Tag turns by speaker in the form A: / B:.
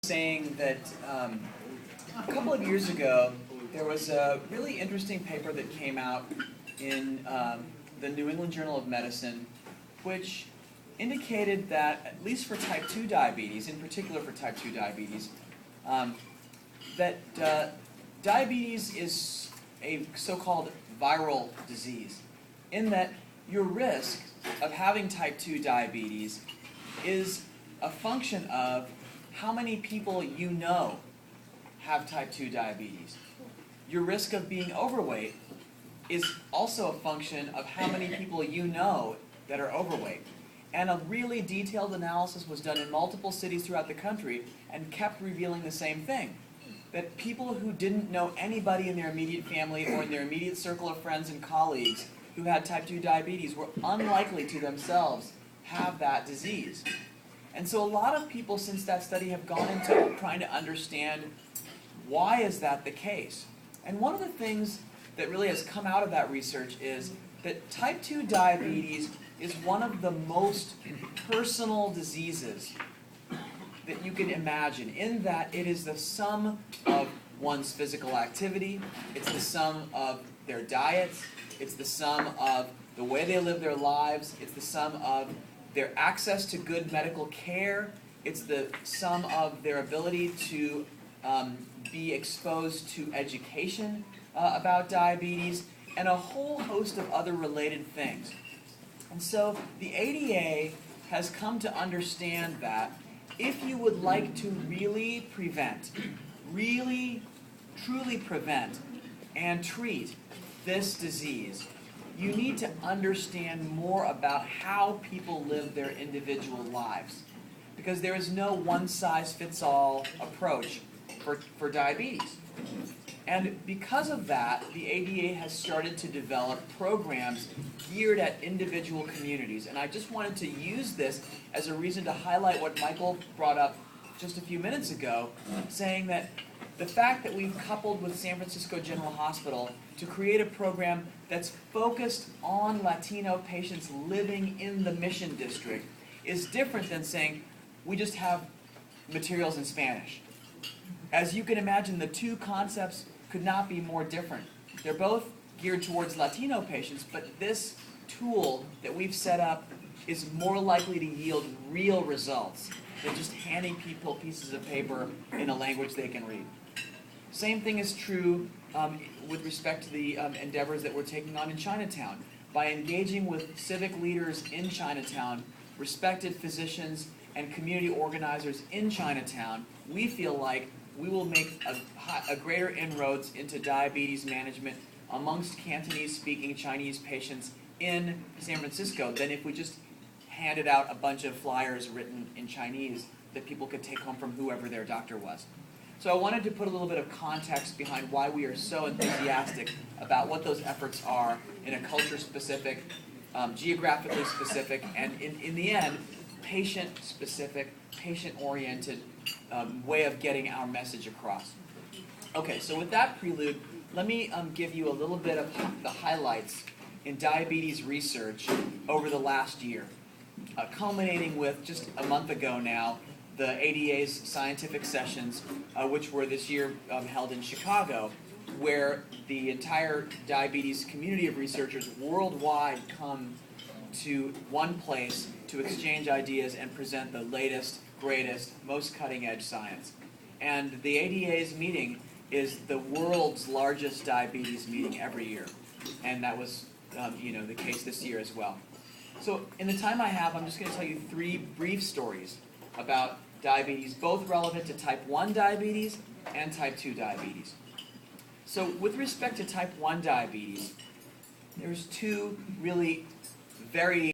A: saying that a couple of years ago there was a really interesting paper that came out in the New England Journal of Medicine, which indicated that, at least for type 2 diabetes, in particular for type 2 diabetes, that diabetes is a so-called viral disease, in that your risk of having type 2 diabetes is a function of how many people you know have type 2 diabetes. Your risk of being overweight is also a function of how many people you know that are overweight. And a really detailed analysis was done in multiple cities throughout the country and kept revealing the same thing. That people who didn't know anybody in their immediate family or in their immediate circle of friends and colleagues who had type 2 diabetes were unlikely to themselves have that disease. And so a lot of people since that study have gone into trying to understand why is that the case. And one of the things that really has come out of that research is that type 2 diabetes is one of the most personal diseases that you can imagine, in that it is the sum of one's physical activity, it's the sum of their diets, it's the sum of the way they live their lives, it's the sum of their access to good medical care, it's the sum of their ability to be exposed to education about diabetes, and a whole host of other related things. And so the ADA has come to understand that if you would like to really prevent, really, truly prevent and treat this disease, you need to understand more about how people live their individual lives. Because there is no one-size-fits-all approach for diabetes. And because of that, the ADA has started to develop programs geared at individual communities. And I just wanted to use this as a reason to highlight what Michael brought up just a few minutes ago, saying that the fact that we've coupled with San Francisco General Hospital to create a program that's focused on Latino patients living in the Mission District is different than saying we just have materials in Spanish. As you can imagine, the two concepts could not be more different. They're both geared towards Latino patients, but this tool that we've set up is more likely to yield real results than just handing people pieces of paper in a language they can read. Same thing is true with respect to the endeavors that we're taking on in Chinatown. By engaging with civic leaders in Chinatown, respected physicians, and community organizers in Chinatown, we feel like we will make a greater inroads into diabetes management amongst Cantonese-speaking Chinese patients in San Francisco than if we just handed out a bunch of flyers written in Chinese that people could take home from whoever their doctor was. So I wanted to put a little bit of context behind why we are so enthusiastic about what those efforts are in a culture-specific, geographically specific, and in the end, patient-specific, patient-oriented way of getting our message across. Okay, so with that prelude, let me give you a little bit of the highlights in diabetes research over the last year, culminating with just a month ago now, the ADA's scientific sessions, which were this year held in Chicago, where the entire diabetes community of researchers worldwide come to one place to exchange ideas and present the latest, greatest, most cutting-edge science. And the ADA's meeting is the world's largest diabetes meeting every year, and that was the case this year as well. So in the time I have, I'm just going to tell you three brief stories about diabetes, both relevant to type 1 diabetes and type 2 diabetes. So with respect to type 1 diabetes, there's two really very